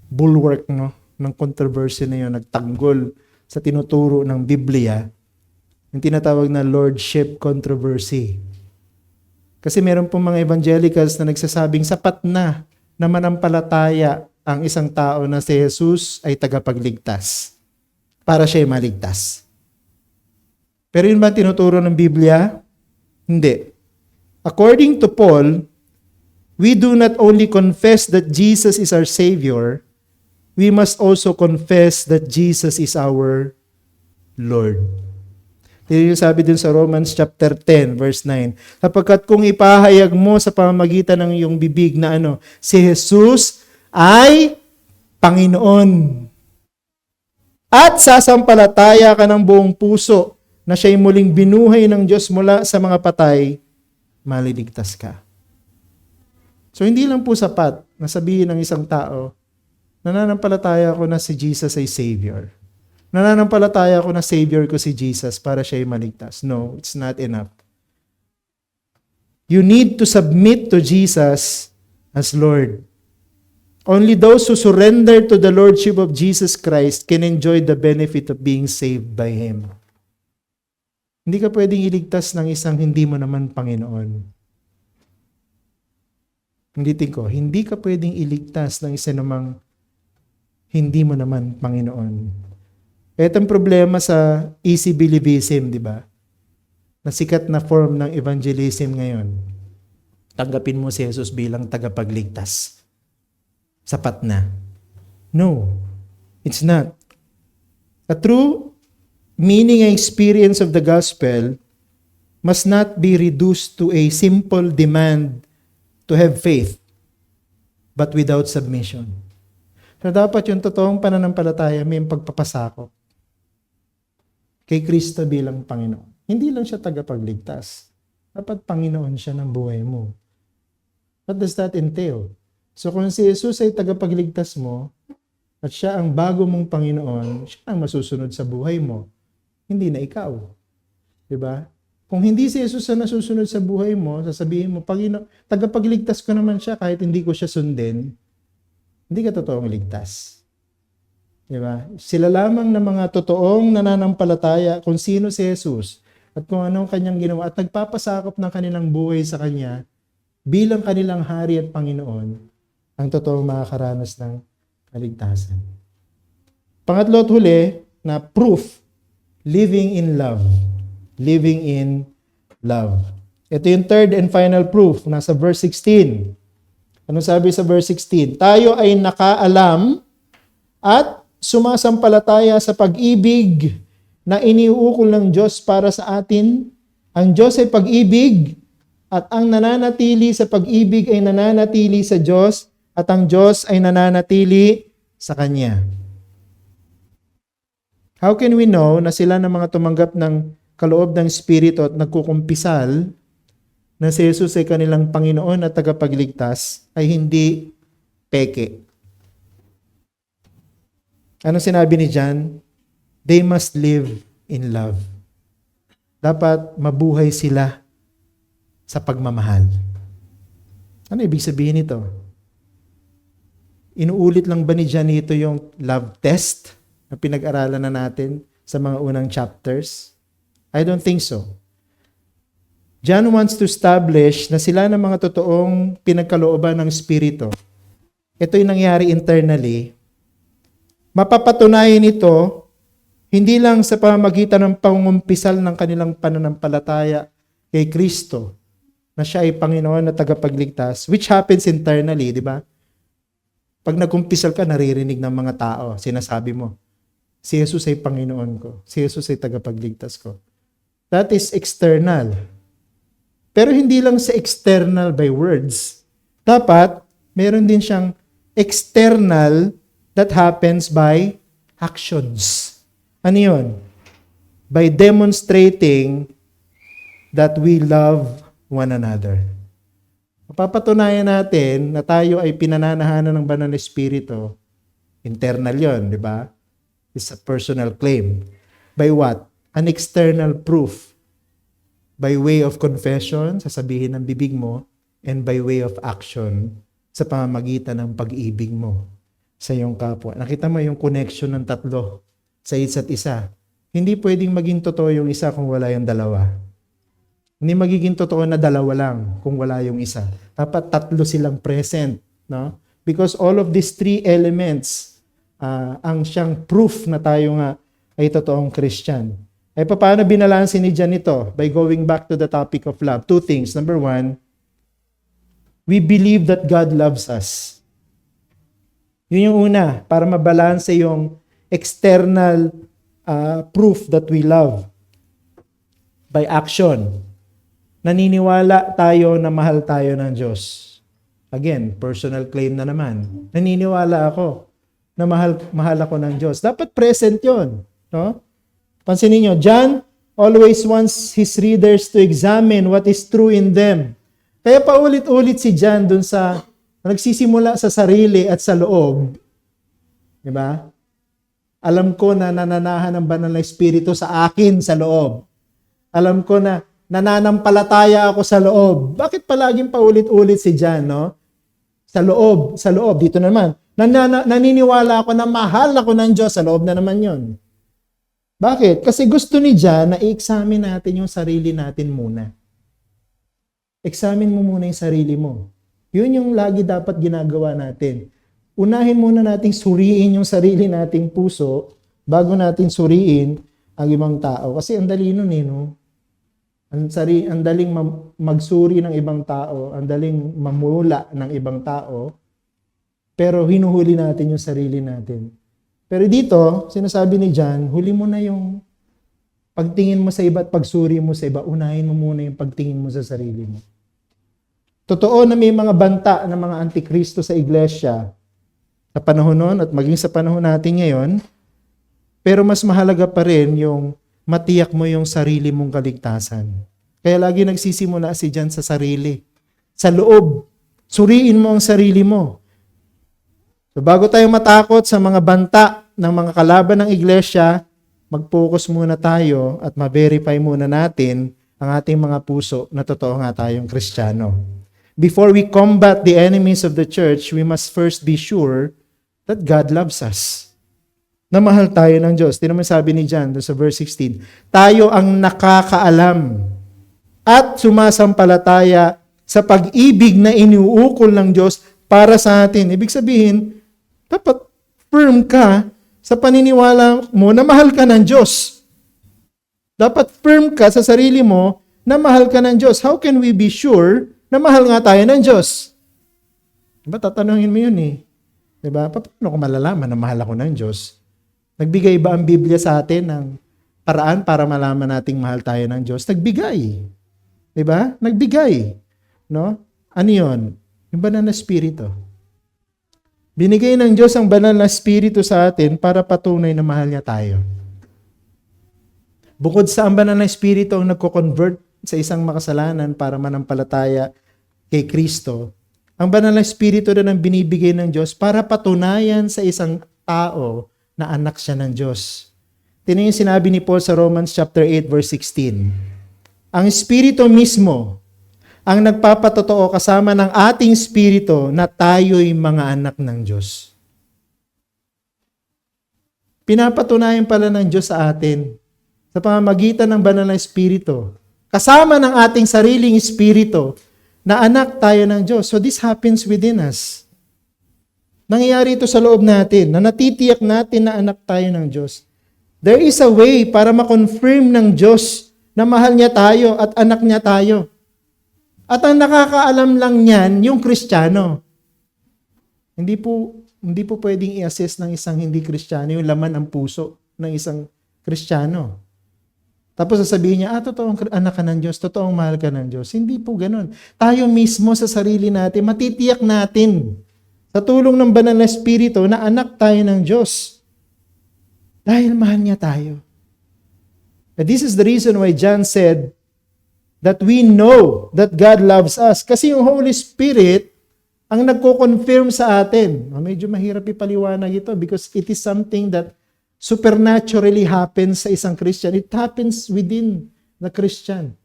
bulwark ng controversy na yun, nagtanggol sa tinuturo ng Biblia, yung tinatawag na Lordship controversy. Kasi meron pong mga evangelicals na nagsasabing sapat na manampalataya ang isang tao na si Jesus ay tagapagligtas para siya ay maligtas. Pero yun ba tinuturo ng Biblia? Hindi. According to Paul, we do not only confess that Jesus is our Savior, we must also confess that Jesus is our Lord. Ito yung sabi din sa Romans chapter 10, verse 9. Sapagkat kung ipahayag mo sa pamamagitan ng iyong bibig na si Jesus ay Panginoon, at sasampalataya ka ng buong puso na siya'y muling binuhay ng Diyos mula sa mga patay, maliligtas ka. So hindi lang po sapat na sabihin ng isang tao, nananampalataya ko na si Jesus ay Savior. Nananampalataya ko na Savior ko si Jesus para siya'y maligtas. No, it's not enough. You need to submit to Jesus as Lord. Only those who surrender to the Lordship of Jesus Christ can enjoy the benefit of being saved by Him. Hindi ka pwedeng iligtas ng isang hindi mo naman Panginoon. Hindi ka pwedeng iligtas ng isa namang hindi mo naman Panginoon. Ito ang problema sa easy believism, di ba? Na sikat na form ng evangelism ngayon. Tanggapin mo si Jesus bilang tagapagligtas. Sapat na. No, it's not. A true meaning and experience of the gospel must not be reduced to a simple demand to have faith, but without submission. So dapat yung totoong pananampalataya may pagpapasakop kay Kristo bilang Panginoon. Hindi lang siya tagapagligtas. Dapat Panginoon siya ng buhay mo. What does that entail? So kung si Jesus ay tagapagligtas mo, at siya ang bago mong Panginoon, siya ang masusunod sa buhay mo. Hindi na ikaw. Diba? Kung hindi si Jesus ang nasusunod sa buhay mo, sasabihin mo, tagapagligtas ko naman siya kahit hindi ko siya sundin, hindi ka totoong ligtas. Diba? Sila lamang na mga totoong nananampalataya kung sino si Jesus at kung anong kanyang ginawa at nagpapasakop ng kanilang buhay sa kanya bilang kanilang hari at Panginoon ang totoong makakaranas ng kaligtasan. Pangatlo at huli na proof, living in love. Living in love. Ito yung third and final proof. Nasa verse 16. Ano sabi sa verse 16? Tayo ay nakaalam at sumasampalataya sa pag-ibig na iniuukol ng Diyos para sa atin. Ang Diyos ay pag-ibig at ang nananatili sa pag-ibig ay nananatili sa Diyos at ang Diyos ay nananatili sa Kanya. How can we know na sila na mga tumanggap ng kaloob ng Espiritu at nagkukumpisal na si Jesus ay kanilang Panginoon at tagapagligtas ay hindi peke? Anong sinabi ni John? They must live in love. Dapat mabuhay sila sa pagmamahal. Ano ibig sabihin nito? Inuulit lang ba ni John ito yung love test na pinag-aralan na natin sa mga unang chapters? I don't think so. John wants to establish na sila ng mga totoong pinagkalooban ng Espiritu. Ito yung nangyari internally. Mapapatunayan ito hindi lang sa pamamagitan ng pangumpisal ng kanilang pananampalataya kay Kristo na siya ay Panginoon na tagapagligtas, which happens internally, di ba? Pag nagkumpisal ka, naririnig ng mga tao, sinasabi mo, si Jesus ay Panginoon ko, si Jesus ay tagapagligtas ko. That is external. Pero hindi lang sa external by words. Dapat, meron din siyang external that happens by actions. Ano yun? By demonstrating that we love one another. Mapapatunayan natin na tayo ay pinananahanan ng banal na Espiritu. Internal yon, di ba? It's a personal claim. By what? An external proof. By way of confession, sasabihin ng bibig mo, and by way of action, sa pamamagitan ng pag-ibig mo sa iyong kapwa. Nakita mo yung connection ng tatlo sa isa't isa. Hindi pwedeng maging totoo yung isa kung wala yung dalawa. Hindi magiging totoo na dalawa lang kung wala yung isa. Dapat tatlo silang present. No? Because all of these three elements ang siyang proof na tayo nga ay totoong Christian. Eh, paano binalansin ni John ito? By going back to the topic of love. Two things. Number one, we believe that God loves us. Yun yung una, para mabalanse yung external proof that we love. By action. Naniniwala tayo na mahal tayo ng Diyos. Again, personal claim na naman. Naniniwala ako na mahal ako ng Diyos. Dapat present yon, no? Pansinin niyo, John always wants his readers to examine what is true in them. Kaya paulit-ulit si John dun sa nagsisimula sa sarili at sa loob. Di ba? Alam ko na nananahan ng banal na espiritu sa akin sa loob. Alam ko na nananampalataya ako sa loob. Bakit palaging paulit-ulit si John, no? Sa loob. Dito naman, naniniwala ako na mahal ako ng Diyos. Sa loob na naman yon. Bakit? Kasi gusto ni John na i-examine natin yung sarili natin muna. Examine mo muna yung sarili mo. Yun yung lagi dapat ginagawa natin. Unahin muna nating suriin yung sarili nating puso bago natin suriin ang ibang tao. Kasi ang dali nun no? Ang daling magsuri ng ibang tao, ang daling mamula ng ibang tao, pero hinuhuli natin yung sarili natin. Pero dito, sinasabi ni John, huli mo na yung pagtingin mo sa iba at pagsuri mo sa iba, unahin mo muna yung pagtingin mo sa sarili mo. Totoo na may mga banta ng mga antikristo sa iglesia sa panahon noon at maging sa panahon natin ngayon, pero mas mahalaga pa rin yung matiyak mo yung sarili mong kaligtasan. Kaya lagi nagsisimula si John sa sarili. Sa loob, suriin mo ang sarili mo. So bago tayo matakot sa mga banta ng mga kalaban ng iglesia, mag-focus muna tayo at ma-verify muna natin ang ating mga puso na totoo nga tayong Kristiyano. Before we combat the enemies of the church, we must first be sure that God loves us. Na mahal tayo ng Diyos. Tingnan mo sabi ni John sa verse 16, tayo ang nakakaalam at sumasampalataya sa pag-ibig na iniuukol ng Diyos para sa atin. Ibig sabihin, dapat firm ka sa paniniwala mo na mahal ka ng Diyos. Dapat firm ka sa sarili mo na mahal ka ng Diyos. How can we be sure na mahal nga tayo ng Diyos? Diba, tatanungin mo yun Diba? Paano ko malalaman na mahal ako ng Diyos? Nagbigay ba ang Biblia sa atin ng paraan para malaman nating mahal tayo ng Diyos? Nagbigay. Diba? Nagbigay. No? Ano yun? Yung banal na espiritu. Binigay ng Diyos ang banal na espiritu sa atin para patunay na mahal niya tayo. Bukod sa ang banal na espiritu ang nagko-convert sa isang makasalanan para manampalataya kay Kristo, ang banal na espiritu rin ang binibigay ng Diyos para patunayan sa isang tao na anak siya ng Diyos. Tingnan yung sinabi ni Paul sa Romans chapter 8 verse 16. Ang espiritu mismo ang nagpapatotoo kasama ng ating espiritu na tayo'y mga anak ng Diyos. Pinapatunayan pala ng Diyos sa atin sa pamamagitan ng banal na espiritu, kasama ng ating sariling espiritu, na anak tayo ng Diyos. So this happens within us. Nangyayari ito sa loob natin, na natitiyak natin na anak tayo ng Diyos. There is a way para ma-confirm ng Diyos na mahal niya tayo at anak niya tayo. At ang nakakaalam lang niyan, yung Kristiyano. Hindi po pwedeng i-assess ng isang hindi Kristiyano yung laman ng puso ng isang Kristiyano. Tapos sasabihin niya, totoong anak ka ng Diyos, totoong mahal ka ng Diyos. Hindi po ganun. Tayo mismo sa sarili natin, matitiyak natin sa tulong ng banal na espiritu na anak tayo ng Diyos. Dahil mahal niya tayo. And this is the reason why John said that we know that God loves us. Kasi yung Holy Spirit ang nagko-confirm sa atin. Medyo mahirap ipaliwanag ito because it is something that supernaturally happens sa isang Christian. It happens within the Christian.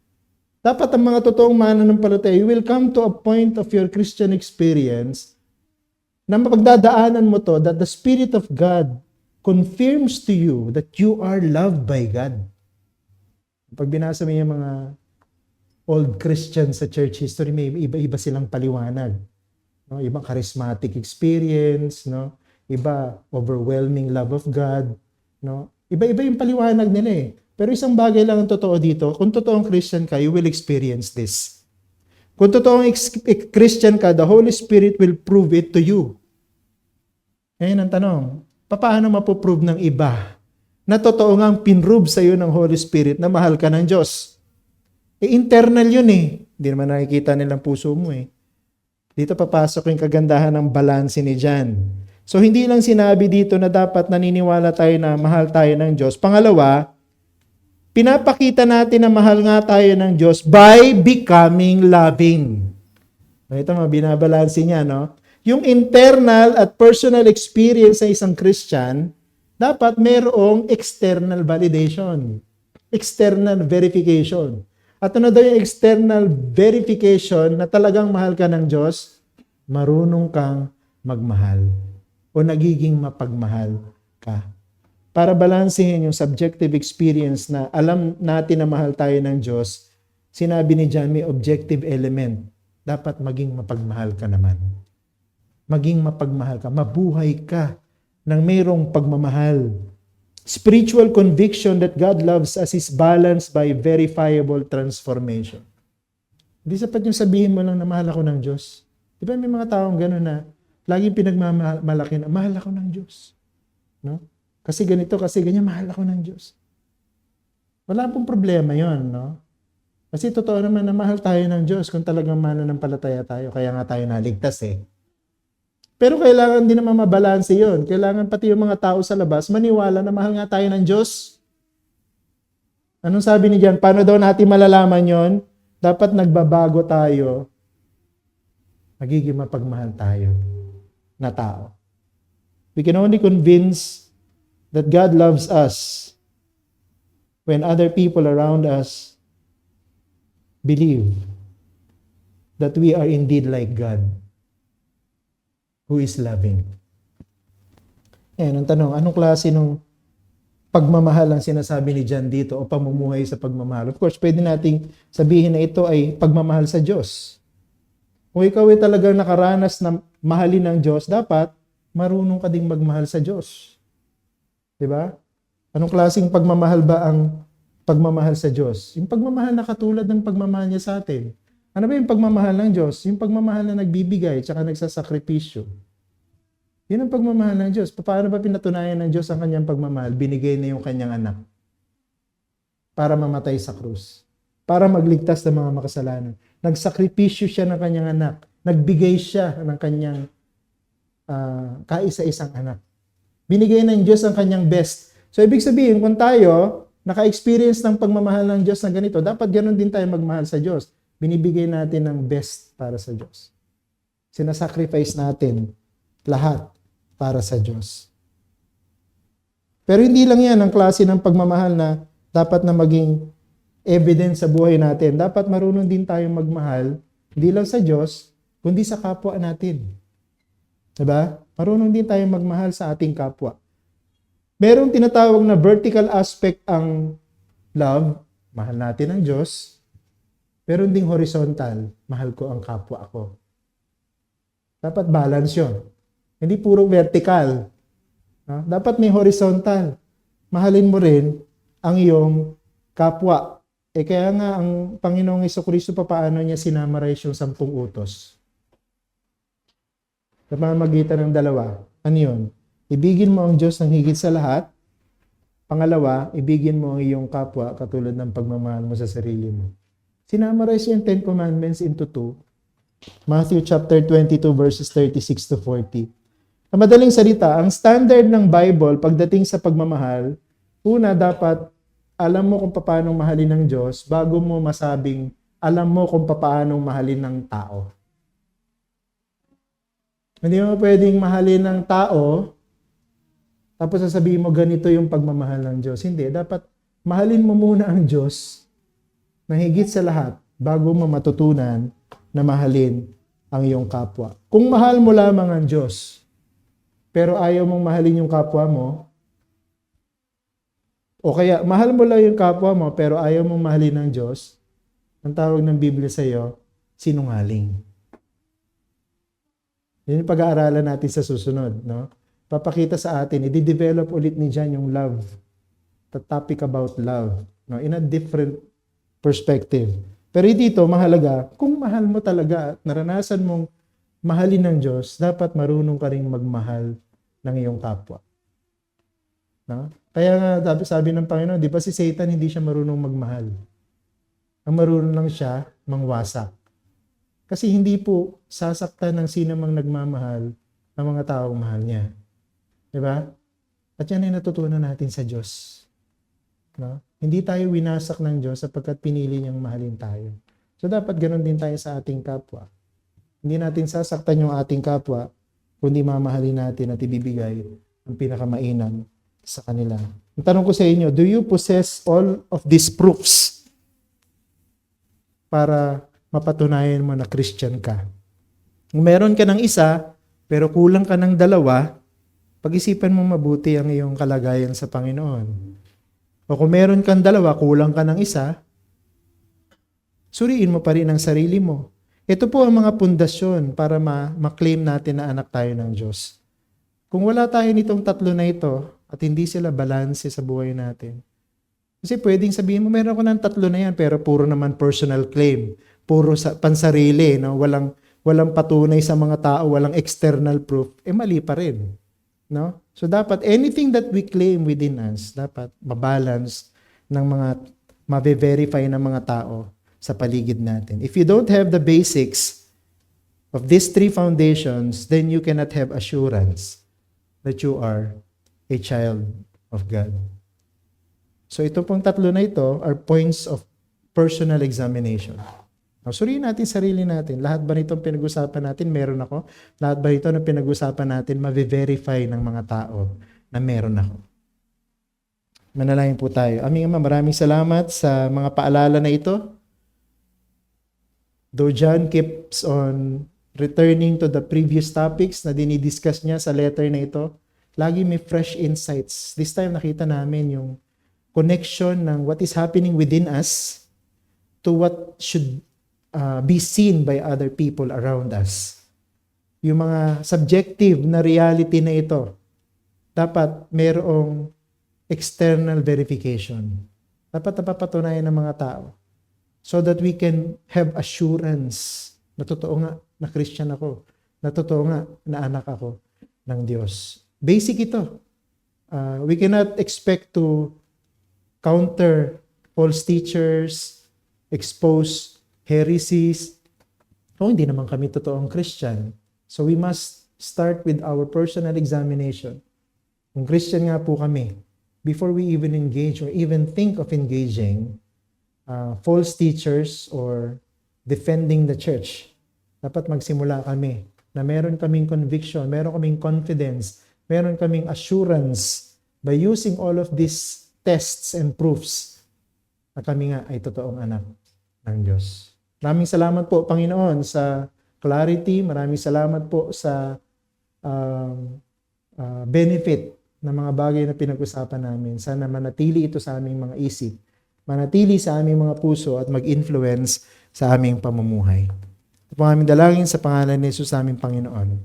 Dapat ang mga totoong mananampalataya, you will come to a point of your Christian experience na mapagdadaanan mo to that the Spirit of God confirms to you that you are loved by God. Pag binasa mo yung mga old Christians sa church history, may iba-iba silang paliwanag. No? Ibang charismatic experience, no? Iba overwhelming love of God, no? Iba-iba yung paliwanag nila Pero isang bagay lang ang totoo dito, kung totoong Christian ka, you will experience this. Kung totoong Christian ka, the Holy Spirit will prove it to you. Ngayon ang tanong, paano mapoprove ng iba na totoo ngang pinrove sa iyo ng Holy Spirit na mahal ka ng Diyos? Internal yun Hindi naman nakikita nilang puso mo Dito papasok yung kagandahan ng balanse ni John. So hindi lang sinabi dito na dapat naniniwala tayo na mahal tayo ng Diyos. Pangalawa, Pinapakita natin na mahal nga tayo ng Diyos by becoming loving. Ito, binabalansin niya, no? Yung internal at personal experience sa isang Christian, dapat merong external validation, external verification. At ano daw yung external verification na talagang mahal ka ng Diyos? Marunong kang magmahal o nagiging mapagmahal ka. Para balansehin yung subjective experience na alam natin na mahal tayo ng Diyos, sinabi ni John, may objective element. Dapat maging mapagmahal ka naman. Maging mapagmahal ka. Mabuhay ka ng mayroong pagmamahal. Spiritual conviction that God loves us is balanced by verifiable transformation. Hindi sapat yung sabihin mo lang na mahal ako ng Diyos. Di ba may mga taong gano'n na laging pinagmamalaki na mahal ako ng Diyos. No? Kasi ganito, kasi ganyan, mahal ako ng Diyos. Wala pong problema yon, no? Kasi totoo naman na mahal tayo ng Diyos kung talagang mananampalataya tayo. Kaya nga tayo naligtas eh. Pero kailangan din naman mabalanse yon. Kailangan pati yung mga tao sa labas maniwala na mahal nga tayo ng Diyos. Anong sabi ni John? Paano daw natin malalaman yon? Dapat nagbabago tayo. Magiging mapagmahal tayo na tao. We can only convince that God loves us when other people around us believe that we are indeed like God who is loving. Ang tanong, anong klase ng pagmamahal ang sinasabi ni John dito o pamumuhay sa pagmamahal? Of course, pwede nating sabihin na ito ay pagmamahal sa Diyos. Kung ikaw ay talagang nakaranas na mahalin ng Diyos, dapat marunong ka ding magmahal sa Diyos. Diba? Anong klaseng pagmamahal ba ang pagmamahal sa Diyos? Yung pagmamahal na katulad ng pagmamahal niya sa atin. Ano ba yung pagmamahal ng Diyos? Yung pagmamahal na nagbibigay at nagsasakripisyo. Yun ang pagmamahal ng Diyos. Paano ba pinatunayan ng Diyos ang kanyang pagmamahal? Binigay na yung kanyang anak para mamatay sa krus. Para magligtas ng mga makasalanan. Nagsakripisyo siya ng kanyang anak. Nagbigay siya ng kanyang kaisa-isang anak. Binigay ng Diyos ang kanyang best. So, ibig sabihin, kung tayo naka-experience ng pagmamahal ng Diyos na ganito, dapat ganun din tayo magmahal sa Diyos. Binibigay natin ng best para sa Diyos. Sinasacrifice natin lahat para sa Diyos. Pero hindi lang yan ang klase ng pagmamahal na dapat na maging evidence sa buhay natin. Dapat marunong din tayong magmahal, hindi lang sa Diyos, kundi sa kapwa natin. Diba? Marunong din tayong magmahal sa ating kapwa. Merong tinatawag na vertical aspect ang love, mahal natin ang Diyos. Meron ding horizontal, mahal ko ang kapwa ko. Dapat balance yun. Hindi puro vertical. No? Dapat may horizontal. Mahalin mo rin ang iyong kapwa. Kaya nga ang Panginoong Jesucristo paano niya sinamarize yung 10 utos. Sa pamamagitan ng dalawa. Ano yun? Ibigin mo ang Diyos ng higit sa lahat. Pangalawa, ibigin mo ang iyong kapwa katulad ng pagmamahal mo sa sarili mo. Sinamarize yung 10 Commandments into 2. Matthew chapter 22 verses 36 to 40. Sa madaling salita, ang standard ng Bible pagdating sa pagmamahal, una dapat alam mo kung paano mahalin ng Diyos bago mo masabing alam mo kung paano mahalin ng tao. Hindi mo pwedeng mahalin ng tao tapos sasabihin mo ganito yung pagmamahal ng Diyos. Hindi. Dapat mahalin mo muna ang Diyos na higit sa lahat bago mo matutunan na mahalin ang iyong kapwa. Kung mahal mo lamang ang Diyos, pero ayaw mong mahalin yung kapwa mo, o kaya mahal mo lang yung kapwa mo, pero ayaw mong mahalin ang Diyos, ang tawag ng Biblia sa iyo, sinungaling. Yun yung pag-aaralan natin sa susunod. No? Papakita sa atin, i-develop ulit ni John yung love. The topic about love. No? In a different perspective. Pero dito, mahalaga, kung mahal mo talaga at naranasan mong mahalin ng Diyos, dapat marunong ka rin magmahal ng iyong kapwa. No? Kaya nga, sabi ng Panginoon, di ba si Satan hindi siya marunong magmahal? Ang marunong lang siya mangwasak. Kasi hindi po sasaktan ng sino mang nagmamahal ang mga taong mahal niya. Di ba? At yan ay natutunan natin sa Diyos. No? Hindi tayo winasak ng Diyos sapagkat pinili niyang mahalin tayo. So dapat ganun din tayo sa ating kapwa. Hindi natin sasaktan yung ating kapwa, kundi mamahalin natin at ibibigay ang pinakamainam sa kanila. Ang tanong ko sa inyo, do you possess all of these proofs para mapatunayan mo na Christian ka? Kung meron ka ng isa, pero kulang ka ng dalawa, pag-isipan mo mabuti ang iyong kalagayan sa Panginoon. O kung meron kang dalawa, kulang ka ng isa, suriin mo pa rin ang sarili mo. Ito po ang mga pundasyon para ma-claim natin na anak tayo ng Diyos. Kung wala tayo nitong tatlo na ito at hindi sila balanse sa buhay natin, kasi pwedeng sabihin mo, meron ko ng tatlo na yan, pero puro naman personal claim. Puro pansarili, no? Walang patunay sa mga tao, walang external proof. Mali pa rin. No? So dapat anything that we claim within us, dapat mabalance ng mga mabe-verify ng mga tao sa paligid natin. If you don't have the basics of these three foundations, then you cannot have assurance that you are a child of God. So ito pong tatlo na ito are points of personal examination. Now, suriin natin sarili natin. Lahat ba nitong pinag-usapan natin, meron ako? Lahat ba ito na pinag-usapan natin, mabe-verify ng mga tao na meron ako? Manalangin po tayo. Aming Ama, maraming salamat sa mga paalala na ito. Though John keeps on returning to the previous topics na dinidiscuss niya sa letter na ito, lagi may fresh insights. This time nakita namin yung connection ng what is happening within us to what should be seen by other people around us. Yung mga subjective na reality na ito, dapat mayroong external verification. Dapat napapatunayan ng mga tao so that we can have assurance na totoo nga na Christian ako, na totoo nga na anak ako ng Diyos. Basic ito. We cannot expect to counter false teachers, expose heresies. Hindi naman kami totoong Christian. So we must start with our personal examination. Kung Christian nga po kami, before we even engage or even think of engaging false teachers or defending the church, dapat magsimula kami na meron kaming conviction, meron kaming confidence, meron kaming assurance by using all of these tests and proofs na kami nga ay totoong anak ng Diyos. Maraming salamat po, Panginoon, sa clarity. Maraming salamat po sa benefit ng mga bagay na pinag-usapan namin. Sana manatili ito sa aming mga isip, manatili sa aming mga puso at mag-influence sa aming pamumuhay. Ito po aming dalangin sa pangalan ni Jesus, aming Panginoon.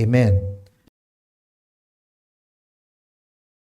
Amen.